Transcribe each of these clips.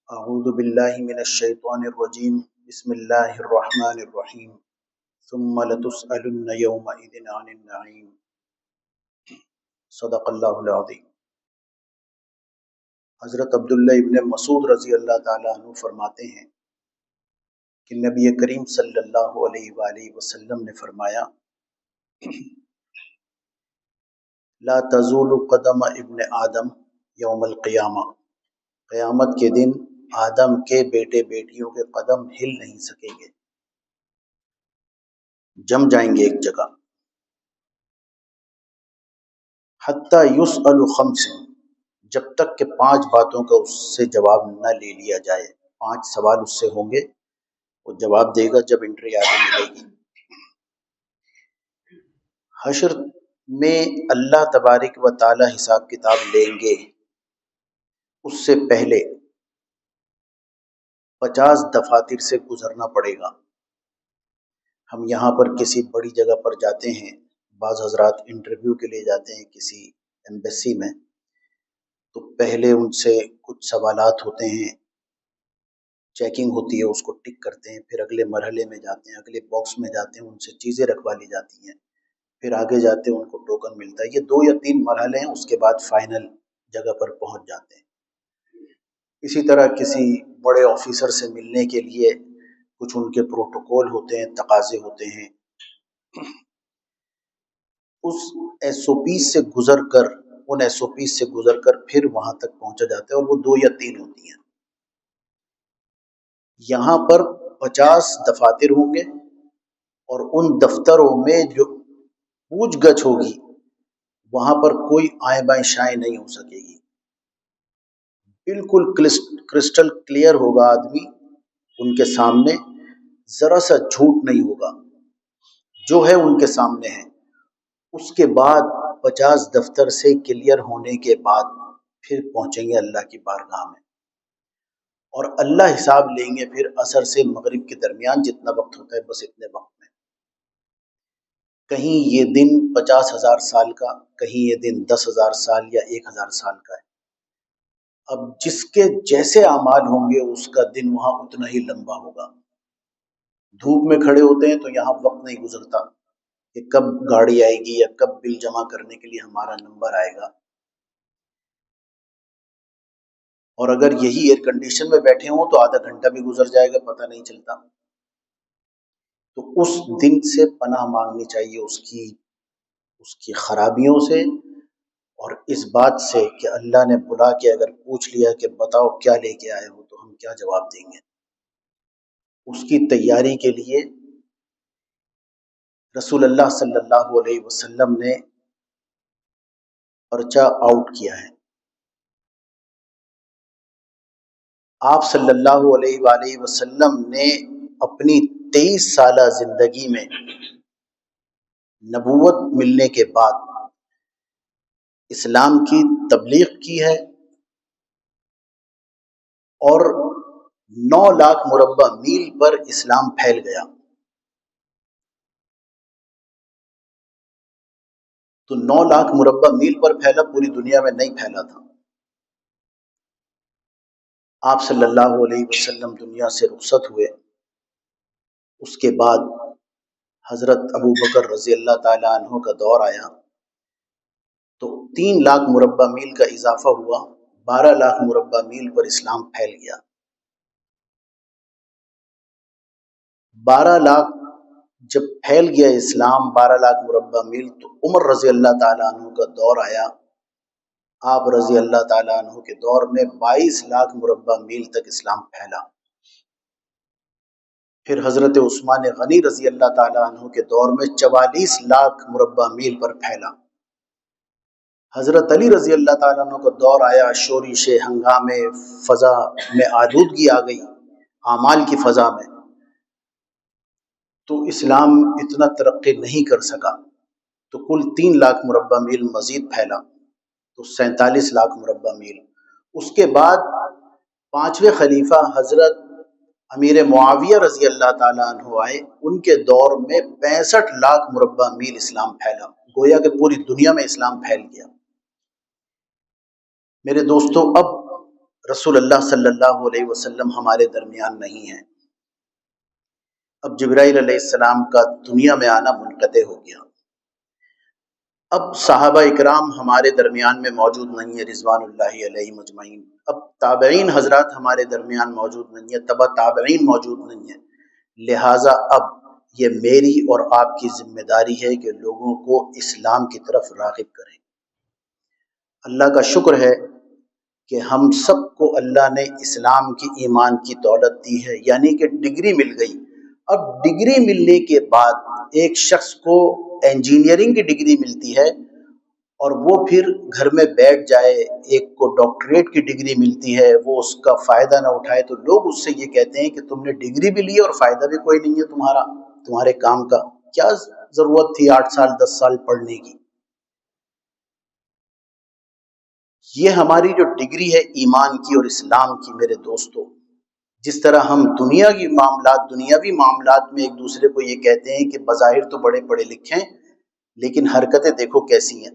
اعوذ باللہ من الشیطان الرجیم بسم اللہ الرحمن الرحیم ثم لتسألن یومئذ عن النعیم صدق اللہ العظیم۔ حضرت عبداللہ ابن مسعود رضی اللہ تعالیٰ عنہ فرماتے ہیں کہ نبی کریم صلی اللہ علیہ وآلہ وسلم نے فرمایا لا تزول قدم ابن آدم یوم القیامہ، قیامت کے دن آدم کے بیٹے بیٹیوں کے قدم ہل نہیں سکیں گے، جم جائیں گے ایک جگہ۔ حتی یسأل خمس، جب تک کہ 5 باتوں کا اس سے جواب نہ لے لیا جائے۔ 5 سوال اس سے ہوں گے، وہ جواب دے گا جب انٹری آگے ملے گی۔ حشر میں اللہ تبارک و تعالی حساب کتاب لیں گے، اس سے پہلے 50 دفاتر سے گزرنا پڑے گا۔ ہم یہاں پر کسی بڑی جگہ پر جاتے ہیں، بعض حضرات انٹرویو کے لیے جاتے ہیں کسی ایمبیسی میں، تو پہلے ان سے کچھ سوالات ہوتے ہیں، چیکنگ ہوتی ہے، اس کو ٹک کرتے ہیں، پھر اگلے مرحلے میں جاتے ہیں، اگلے باکس میں جاتے ہیں، ان سے چیزیں رکھوا لی جاتی ہیں، پھر آگے جاتے ہیں ان کو ٹوکن ملتا ہے۔ یہ 2 یا 3 مرحلے ہیں، اس کے بعد فائنل جگہ پر پہنچ جاتے ہیں۔ اسی طرح کسی بڑے آفیسر سے ملنے کے لیے کچھ ان کے پروٹوکول ہوتے ہیں، تقاضے ہوتے ہیں، اس ایس او پی سے گزر کر، ان ایس او پی سے گزر کر پھر وہاں تک پہنچا جاتا ہے، اور وہ 2 یا 3 ہوتی ہیں۔ یہاں پر 50 دفاتر ہوں گے، اور ان دفتروں میں جو پوچھ گچھ ہوگی وہاں پر کوئی آئیں بائیں شائیں نہیں ہو سکے گی، بالکل کرسٹل کلیئر ہوگا آدمی ان کے سامنے، ذرا سا جھوٹ نہیں ہوگا، جو ہے ان کے سامنے ہے۔ اس کے بعد 50 دفتر سے کلیئر ہونے کے بعد پھر پہنچیں گے اللہ کی بارگاہ میں، اور اللہ حساب لیں گے پھر عصر سے مغرب کے درمیان جتنا وقت ہوتا ہے، بس اتنے وقت میں۔ کہیں یہ دن 50,000 سال کا، کہیں یہ دن 10,000 سال یا 1,000 سال کا ہے۔ اب جس کے جیسے اعمال ہوں گے اس کا دن وہاں اتنا ہی لمبا ہوگا۔ دھوپ میں کھڑے ہوتے ہیں تو یہاں وقت نہیں گزرتا کہ کب گاڑی آئے گی یا کب بل جمع کرنے کے لیے ہمارا نمبر آئے گا، اور اگر یہی ایئر کنڈیشن میں بیٹھے ہوں تو آدھا گھنٹہ بھی گزر جائے گا، پتہ نہیں چلتا۔ تو اس دن سے پناہ مانگنی چاہیے، اس کی خرابیوں سے، اور اس بات سے کہ اللہ نے بلا کے اگر پوچھ لیا کہ بتاؤ کیا لے کے آئے ہو، تو ہم کیا جواب دیں گے۔ اس کی تیاری کے لیے رسول اللہ صلی اللہ علیہ وسلم نے پرچہ آؤٹ کیا ہے۔ آپ صلی اللہ علیہ وآلہ وسلم نے اپنی 23 سالہ زندگی میں نبوت ملنے کے بعد اسلام کی تبلیغ کی ہے، اور 9 لاکھ مربع میل پر اسلام پھیل گیا۔ تو 9 لاکھ مربع میل پر پھیلا، پوری دنیا میں نہیں پھیلا تھا۔ آپ صلی اللہ علیہ وسلم دنیا سے رخصت ہوئے، اس کے بعد حضرت ابو بکر رضی اللہ تعالیٰ عنہ کا دور آیا، تو 3 لاکھ مربع میل کا اضافہ ہوا، 12 لاکھ مربع میل پر اسلام پھیل گیا۔ 12 لاکھ جب پھیل گیا اسلام، 12 لاکھ مربع میل، تو عمر رضی اللہ تعالیٰ عنہ کا دور آیا۔ آپ رضی اللہ تعالیٰ عنہ کے دور میں 22 لاکھ مربع میل تک اسلام پھیلا۔ پھر حضرت عثمان غنی رضی اللہ تعالیٰ عنہ کے دور میں 44 لاکھ مربع میل پر پھیلا۔ حضرت علی رضی اللہ تعالیٰ عنہ کا دور آیا، شورش ہنگامے، فضا میں آلودگی آ گئی، اعمال کی فضا میں، تو اسلام اتنا ترقی نہیں کر سکا، تو کل 3 لاکھ مربع میل مزید پھیلا، تو 47 لاکھ مربع میل۔ اس کے بعد 5ویں خلیفہ حضرت امیر معاویہ رضی اللہ تعالیٰ عنہ آئے، ان کے دور میں 65 لاکھ مربع میل اسلام پھیلا، گویا کہ پوری دنیا میں اسلام پھیل گیا۔ میرے دوستو، اب رسول اللہ صلی اللہ علیہ وسلم ہمارے درمیان نہیں ہیں. اب جبرائیل علیہ السلام کا دنیا میں آنا منقطع ہو گیا. اب صحابہ اکرام ہمارے درمیان میں موجود نہیں ہے رضوان اللہ علیہ مجمعین. اب تابعین حضرات ہمارے درمیان موجود نہیں ہے، تبع تابعین موجود نہیں ہے. لہٰذا اب یہ میری اور آپ کی ذمہ داری ہے کہ لوگوں کو اسلام کی طرف راغب کریں. اللہ کا شکر ہے کہ ہم سب کو اللہ نے اسلام کی ایمان کی دولت دی ہے، یعنی کہ ڈگری مل گئی. اب ڈگری ملنے کے بعد ایک شخص کو انجینئرنگ کی ڈگری ملتی ہے اور وہ پھر گھر میں بیٹھ جائے، ایک کو ڈاکٹریٹ کی ڈگری ملتی ہے، وہ اس کا فائدہ نہ اٹھائے، تو لوگ اس سے یہ کہتے ہیں کہ تم نے ڈگری بھی لی اور فائدہ بھی کوئی نہیں ہے تمہارے کام کا، کیا ضرورت تھی 8 سال 10 سال پڑھنے کی. یہ ہماری جو ڈگری ہے ایمان کی اور اسلام کی میرے دوستو، جس طرح ہم دنیاوی معاملات میں ایک دوسرے کو یہ کہتے ہیں کہ بظاہر تو بڑے پڑھے لکھے ہیں لیکن حرکتیں دیکھو کیسی ہیں،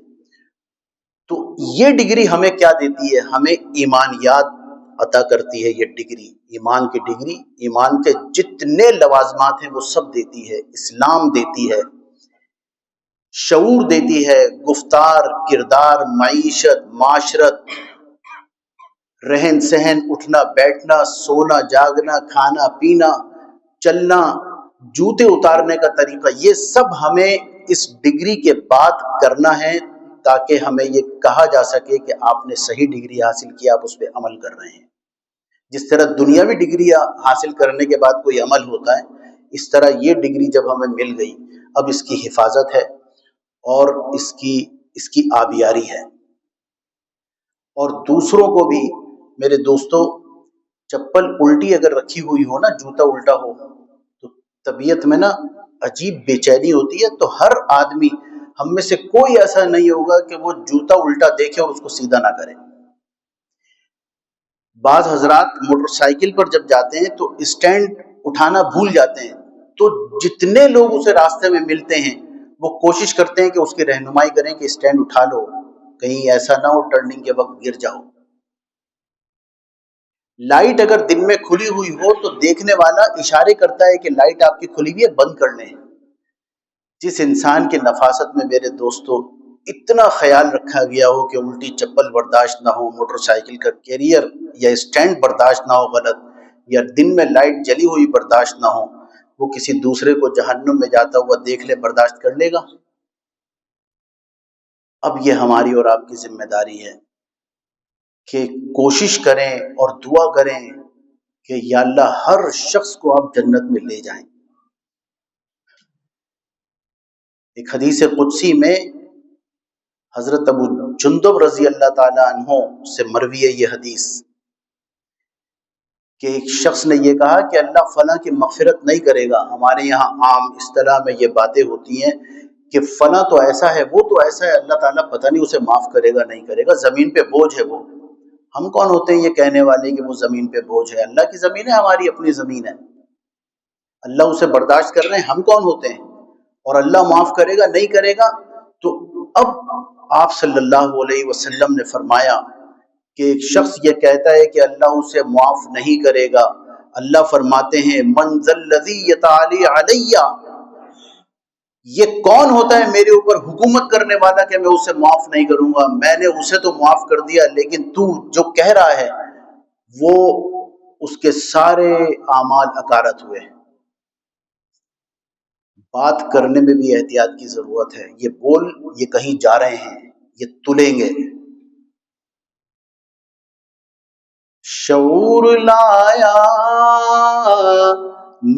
تو یہ ڈگری ہمیں کیا دیتی ہے؟ ہمیں ایمانیات عطا کرتی ہے. یہ ڈگری ایمان کی ڈگری، ایمان کے جتنے لوازمات ہیں وہ سب دیتی ہے. اسلام دیتی ہے، شعور دیتی ہے، گفتار، کردار، معیشت، معاشرت، رہن سہن، اٹھنا بیٹھنا، سونا جاگنا، کھانا پینا، چلنا، جوتے اتارنے کا طریقہ، یہ سب ہمیں اس ڈگری کے بعد کرنا ہے تاکہ ہمیں یہ کہا جا سکے کہ آپ نے صحیح ڈگری حاصل کی، آپ اس پہ عمل کر رہے ہیں. جس طرح دنیاوی ڈگری حاصل کرنے کے بعد کوئی عمل ہوتا ہے، اس طرح یہ ڈگری جب ہمیں مل گئی، اب اس کی حفاظت ہے اور اس کی آبیاری ہے. اور دوسروں کو بھی میرے دوستو، چپل الٹی اگر رکھی ہوئی ہو نا، جوتا الٹا ہو تو طبیعت میں نا عجیب بے چینی ہوتی ہے. تو ہر آدمی، ہم میں سے کوئی ایسا نہیں ہوگا کہ وہ جوتا الٹا دیکھے اور اس کو سیدھا نہ کرے. بعض حضرات موٹر سائیکل پر جب جاتے ہیں تو اسٹینڈ اٹھانا بھول جاتے ہیں، تو جتنے لوگ اسے راستے میں ملتے ہیں وہ کوشش کرتے ہیں کہ اس کی رہنمائی کریں کہ اسٹینڈ اٹھا لو، کہیں ایسا نہ ہو ٹرننگ کے وقت گر جاؤ. لائٹ اگر دن میں کھلی ہوئی ہو تو دیکھنے والا اشارے کرتا ہے کہ لائٹ آپ کی کھلی ہوئی ہے، بند کر لیں. جس انسان کے نفاست میں میرے دوستو اتنا خیال رکھا گیا ہو کہ الٹی چپل برداشت نہ ہو، موٹر سائیکل کا کیریئر یا اسٹینڈ برداشت نہ ہو غلط، یا دن میں لائٹ جلی ہوئی برداشت نہ ہو، وہ کسی دوسرے کو جہنم میں جاتا ہوا دیکھ لے، برداشت کر لے گا؟ اب یہ ہماری اور آپ کی ذمہ داری ہے کہ کوشش کریں اور دعا کریں کہ یا اللہ ہر شخص کو آپ جنت میں لے جائیں. ایک حدیث قدسی میں حضرت ابو جندب رضی اللہ تعالی عنہ سے مروی ہے یہ حدیث کہ ایک شخص نے یہ کہا کہ اللہ فلاں کی مغفرت نہیں کرے گا. ہمارے یہاں عام اصطلاح میں یہ باتیں ہوتی ہیں کہ فلاں تو ایسا ہے، وہ تو ایسا ہے، اللہ تعالیٰ پتہ نہیں اسے معاف کرے گا نہیں کرے گا، زمین پہ بوجھ ہے وہ. ہم کون ہوتے ہیں یہ کہنے والے کہ وہ زمین پہ بوجھ ہے؟ اللہ کی زمین ہے، ہماری اپنی زمین ہے، اللہ اسے برداشت کر رہے ہیں، ہم کون ہوتے ہیں؟ اور اللہ معاف کرے گا نہیں کرے گا. تو اب آپ صلی اللہ علیہ وسلم نے فرمایا کہ ایک شخص یہ کہتا ہے کہ اللہ اسے معاف نہیں کرے گا، اللہ فرماتے ہیں من ذا الذی یتعالی علی، یہ کون ہوتا ہے میرے اوپر حکومت کرنے والا کہ میں اسے معاف نہیں کروں گا؟ میں نے اسے تو معاف کر دیا، لیکن تو جو کہہ رہا ہے وہ اس کے سارے اعمال اکارت ہوئے. بات کرنے میں بھی احتیاط کی ضرورت ہے. یہ بول یہ کہیں جا رہے ہیں، یہ تلیں گے. شعور لایا،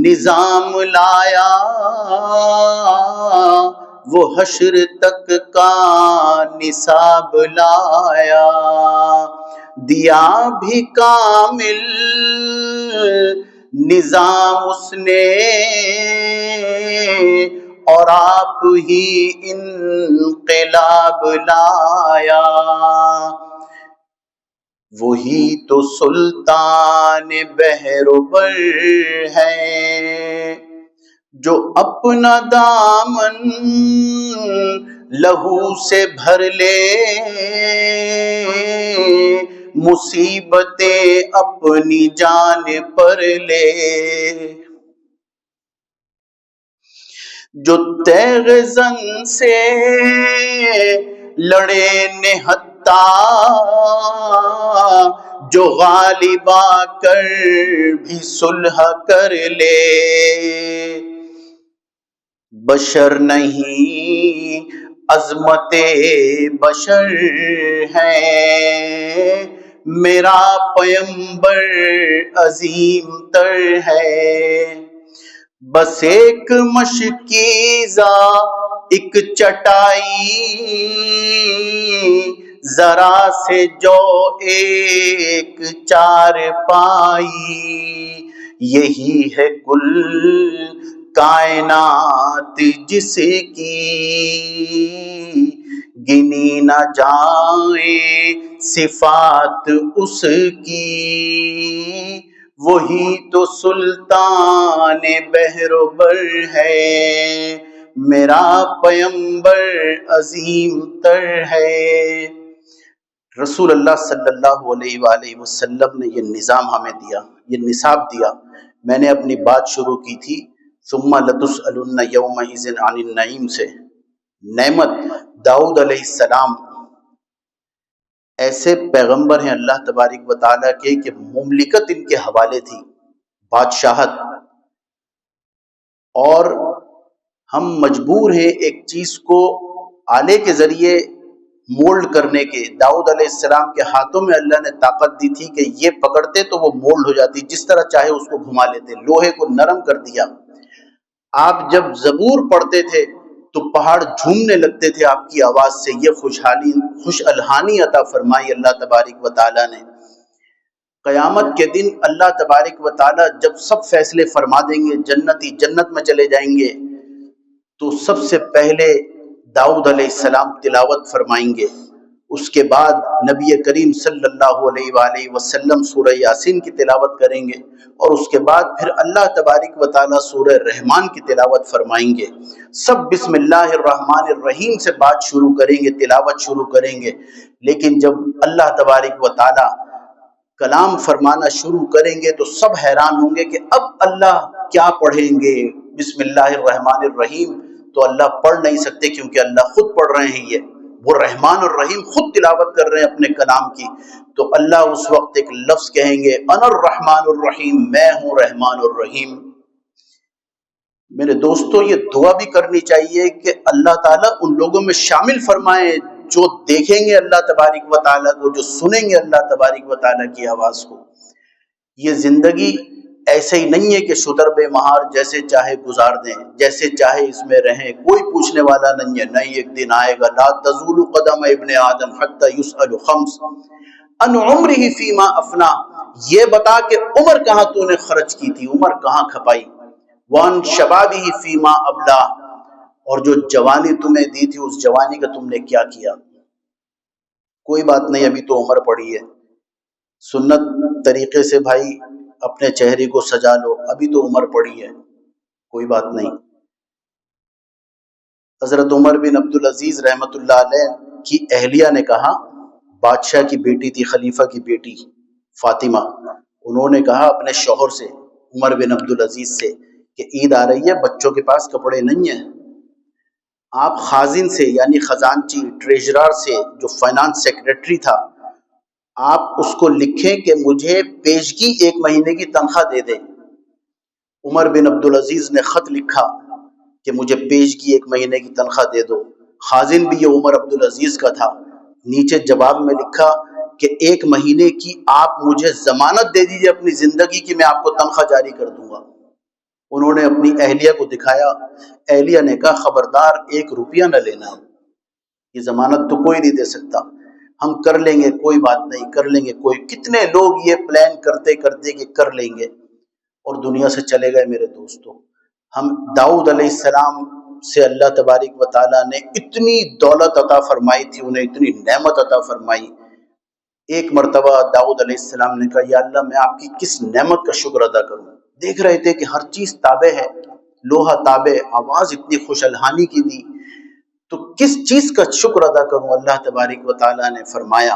نظام لایا، وہ حشر تک کا نصاب لایا، دیا بھی کامل نظام اس نے، اور آپ ہی انقلاب لایا. وہی تو سلطان بحر و بر ہے، جو اپنا دامن لہو سے بھر لے، مصیبتیں اپنی جان پر لے، جو تیغ زن سے لڑے نہتا، جو غالب آ کر بھی صلح کر لے، بشر نہیں عظمت بشر ہے، میرا پیمبر عظیم تر ہے، بس ایک مشکیزہ ایک چٹائی، ذرا سے جو ایک چار پائی، یہی ہے کل کائنات جس کی گنی نہ جائیں صفات اس کی، وہی تو سلطان بحر و بر ہے، میرا پیمبر عظیم تر ہے۔ رسول اللہ صلی اللہ علیہ وآلہ وسلم نے یہ نظام ہمیں دیا، یہ نصاب دیا۔ میں نے اپنی بات شروع کی تھی ثم لتسألن یومئذ عن النعیم سے۔ نعمت داؤد علیہ السلام ایسے پیغمبر ہیں اللہ تبارک و تعالیٰ کے کہ مملکت ان کے حوالے تھی، بادشاہت، اور ہم مجبور ہیں ایک چیز کو آلے کے ذریعے مولڈ کرنے کے۔ داؤد علیہ السلام کے ہاتھوں میں اللہ نے طاقت دی تھی کہ یہ پکڑتے تو وہ مولڈ ہو جاتی، جس طرح چاہے اس کو گھما لیتے، لوہے کو نرم کر دیا۔ آپ جب زبور پڑھتے تھے تو پہاڑ جھومنے لگتے تھے آپ کی آواز سے، یہ خوش الحانی عطا فرمائی اللہ تبارک و تعالیٰ نے۔ قیامت کے دن اللہ تبارک و تعالیٰ جب سب فیصلے فرما دیں گے، جنتی جنت میں چلے جائیں گے، تو سب سے پہلے داؤد علیہ السلام تلاوت فرمائیں گے، اس کے بعد نبی کریم صلی اللہ علیہ وآلہ وسلم سورہ یاسین کی تلاوت کریں گے، اور اس کے بعد پھر اللہ تبارک و تعالیٰ سورہ رحمان کی تلاوت فرمائیں گے۔ سب بسم اللہ الرحمن الرحیم سے بات شروع کریں گے، تلاوت شروع کریں گے، لیکن جب اللہ تبارک و تعالیٰ کلام فرمانا شروع کریں گے تو سب حیران ہوں گے کہ اب اللہ کیا پڑھیں گے۔ بسم اللہ الرحمن الرحیم تو اللہ پڑھ نہیں سکتے کیونکہ اللہ خود پڑھ رہے ہیں، یہ وہ رحمان الرحیم خود تلاوت کر رہے ہیں اپنے کلام کی، تو اللہ اس وقت ایک لفظ کہیں گے، انا الرحمن الرحیم، میں ہوں رحمان الرحیم۔ میرے دوستو، یہ دعا بھی کرنی چاہیے کہ اللہ تعالیٰ ان لوگوں میں شامل فرمائے جو دیکھیں گے اللہ تبارک و تعالیٰ کو، جو سنیں گے اللہ تبارک و تعالیٰ کی آواز کو۔ یہ زندگی ایسے ہی نہیں ہے کہ شتر بے مہار جیسے چاہے گزار دیں، جیسے چاہے اس میں رہیں، کوئی پوچھنے والا نہیں ہے۔ نہیں، ایک دن آئے گا، لا تزول قدم ابن آدم حتی یسأل خمس ان عمرہ فیما افنا، یہ بتا کہ عمر کہاں تو نے خرچ کی تھی، عمر کہاں کھپائی، وان شبابہ فیما ابلا، اور جو جوانی تمہیں دی تھی اس جوانی کا تم نے کیا کیا۔ کوئی بات نہیں، ابھی تو عمر پڑی ہے، سنت طریقے سے بھائی اپنے چہرے کو سجا لو، ابھی تو عمر پڑی ہے، کوئی بات نہیں۔ حضرت عمر بن عبدالعزیز رحمۃ اللہ علیہ کی اہلیہ نے کہا، بادشاہ کی بیٹی تھی، خلیفہ کی بیٹی فاطمہ، انہوں نے کہا اپنے شوہر سے، عمر بن عبدالعزیز سے، کہ عید آ رہی ہے، بچوں کے پاس کپڑے نہیں ہیں، آپ خازن سے یعنی خزانچی ٹریجرر سے جو فائنانس سیکریٹری تھا، آپ اس کو لکھیں کہ مجھے پیشگی 1 مہینے کی تنخواہ دے دیں۔ عمر بن عبدالعزیز نے خط لکھا کہ مجھے پیشگی 1 مہینے کی تنخواہ دے دو۔ خازن بھی یہ عمر عبدالعزیز کا تھا، نیچے جواب میں لکھا کہ 1 مہینے کی آپ مجھے ضمانت دے دیجیے اپنی زندگی کی، میں آپ کو تنخواہ جاری کر دوں گا۔ انہوں نے اپنی اہلیہ کو دکھایا، اہلیہ نے کہا خبردار 1 روپیہ نہ لینا، یہ ضمانت تو کوئی نہیں دے سکتا، ہم کر لیں گے، کوئی بات نہیں، کر لیں گے۔ کوئی کتنے لوگ یہ پلان کرتے کرتے کہ کر لیں گے اور دنیا سے چلے گئے۔ میرے دوستو، ہم داؤد علیہ السلام سے اللہ تبارک و تعالیٰ نے اتنی دولت عطا فرمائی تھی، انہیں اتنی نعمت عطا فرمائی۔ ایک مرتبہ داؤد علیہ السلام نے کہا، یا اللہ میں آپ کی کس نعمت کا شکر ادا کروں، دیکھ رہے تھے کہ ہر چیز تابع ہے، لوہا تابع، آواز اتنی خوش الحانی کی دی، تو کس چیز کا شکر ادا کروں۔ اللہ تبارک و تعالیٰ نے فرمایا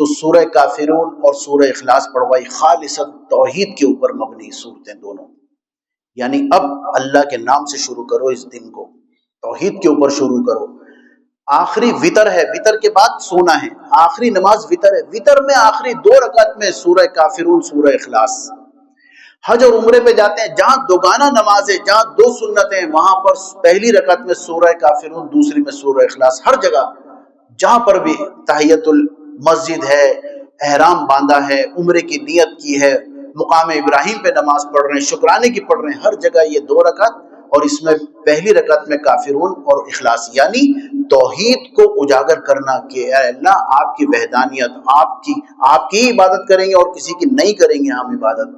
تو سورہ کافرون اور سورہ اخلاص پڑھوائی، خالصت توحید کے اوپر مبنی صورتیں دونوں، یعنی اب اللہ کے نام سے شروع کرو، اس دن کو توحید کے اوپر شروع کرو۔ آخری وطر ہے، وطر کے بعد سونا ہے، آخری نماز وطر ہے، وطر میں آخری 2 رکعت میں سورہ کافرون سورہ اخلاص۔ حج اور عمرے پہ جاتے ہیں، جہاں دوگانہ نماز ہے، جہاں 2 سنتیں ہیں، وہاں پر پہلی رکعت میں سورہ کافرون، دوسری میں سورہ اخلاص۔ ہر جگہ جہاں پر بھی تحیت المسجد ہے، احرام باندھا ہے، عمرے کی نیت کی ہے، مقام ابراہیم پہ نماز پڑھ رہے ہیں، شکرانے کی پڑھ رہے ہیں، ہر جگہ یہ 2 رکعت، اور اس میں پہلی رکعت میں کافرون اور اخلاص، یعنی توحید کو اجاگر کرنا کہ اے اللہ آپ کی وحدانیت، آپ کی عبادت کریں گے اور کسی کی نہیں کریں گے ہم عبادت۔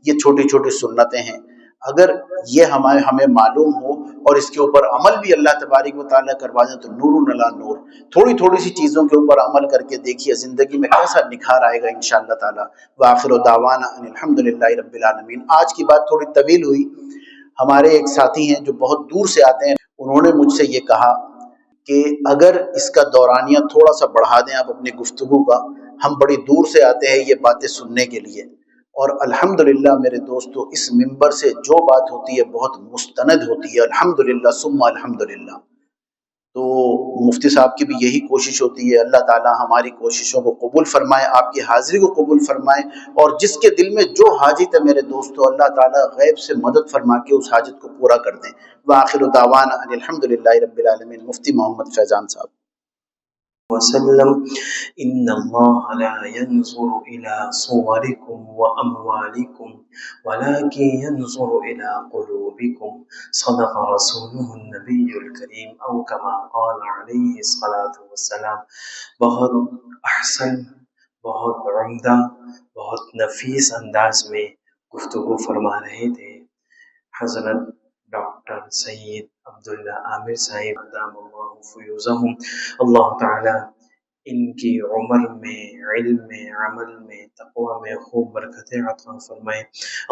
یہ چھوٹی چھوٹی سنتیں ہیں، اگر یہ ہمیں معلوم ہو اور اس کے اوپر عمل بھی اللہ تبارک و تعالیٰ کروا دیں تو نور علی نور۔ تھوڑی تھوڑی سی چیزوں کے اوپر عمل کر کے دیکھیے زندگی میں کیسا نکھار آئے گا انشاءاللہ تعالیٰ۔ وآخر دعوانا ان الحمدللہ رب العالمین۔ آج کی بات تھوڑی طویل ہوئی، ہمارے ایک ساتھی ہیں جو بہت دور سے آتے ہیں، انہوں نے مجھ سے یہ کہا کہ اگر اس کا دورانیہ تھوڑا سا بڑھا دیں آپ اپنی گفتگو کا، ہم بڑی دور سے آتے ہیں یہ باتیں سننے کے لیے، اور الحمدللہ میرے دوستو اس ممبر سے جو بات ہوتی ہے بہت مستند ہوتی ہے، الحمدللہ ثم الحمدللہ۔ تو مفتی صاحب کی بھی یہی کوشش ہوتی ہے، اللہ تعالی ہماری کوششوں کو قبول فرمائے، آپ کی حاضری کو قبول فرمائے، اور جس کے دل میں جو حاجت ہے میرے دوستو، اللہ تعالی غیب سے مدد فرما کے اس حاجت کو پورا کر دیں۔ وآخر دعوانا ان الحمدللہ رب العالمین۔ مفتی محمد فیضان صاحب وسلم ان اللہ لا ينظر الى صوركم واموالكم ولكن ينظر الى قلوبكم صدق رسوله النبی الکریم او كما قال علیہ الصلاة والسلام۔ بہت احسن، بہت عمدہ، بہت نفیس انداز میں گفتگو فرما رہے تھے حضرت ڈاکٹر سید عبداللہ عامر صاحب ادام اللہ فیوزہم۔ اللہ تعالی ان کی عمر میں، علم میں، عمل میں، تقوی میں خوب برکتیں عطا فرمائے۔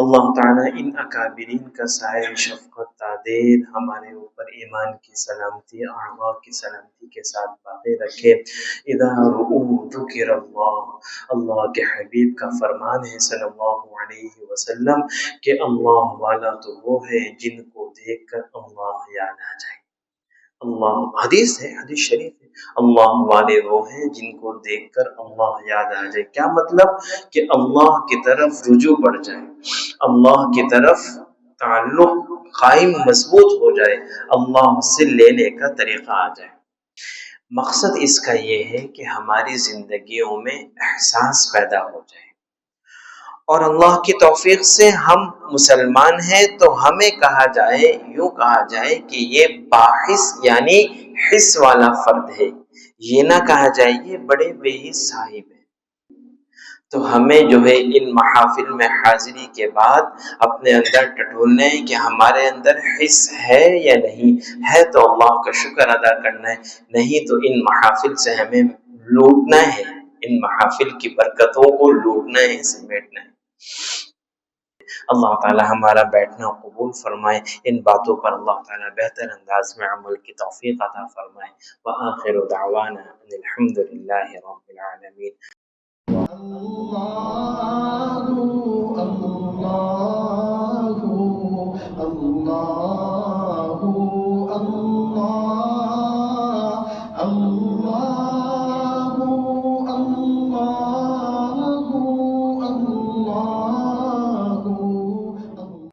اللہ تعالی ان اکابرین کا سایہ شفقت تعدیر ہمارے اوپر ایمان کی سلامتی، اعماق کی سلامتی کے ساتھ باقی رکھے۔ اذا رؤوا ذکر اللہ، اللہ کے حبیب کا فرمان ہے صلی اللہ علیہ وسلم کہ اللہ والا تو وہ ہے جن کو دیکھ کر اللہ یاد آ جائے۔ اللہ، حدیث ہے، حدیث شریف ہے، اللہ والے وہ ہیں جن کو دیکھ کر اللہ یاد آ جائے۔ کیا مطلب؟ کہ اللہ کی طرف رجوع بڑھ جائے، اللہ کی طرف تعلق قائم مضبوط ہو جائے، اللہ سے لینے کا طریقہ آ جائے۔ مقصد اس کا یہ ہے کہ ہماری زندگیوں میں احساس پیدا ہو جائے، اور اللہ کی توفیق سے ہم مسلمان ہیں تو ہمیں کہا جائے، یوں کہا جائے کہ یہ باحث یعنی حس والا فرد ہے، یہ نہ کہا جائے یہ بڑے بے حس صاحب ہیں۔ تو ہمیں جو ہے ان محافل میں حاضری کے بعد اپنے اندر ٹٹولنا ہے کہ ہمارے اندر حس ہے یا نہیں ہے، تو اللہ کا شکر ادا کرنا ہے، نہیں تو ان محافل سے ہمیں لوٹنا ہے، ان محافل کی برکتوں کو لوٹنا ہے، سمیٹنا ہے۔ اللہ تعالی ہمارا بیٹھنا قبول فرمائے، ان باتوں پر اللہ تعالی بہتر انداز میں عمل کی توفیق عطا فرمائے۔ وآخر دعوانا ان الحمدللہ رب العالمین۔ اللہ اللہ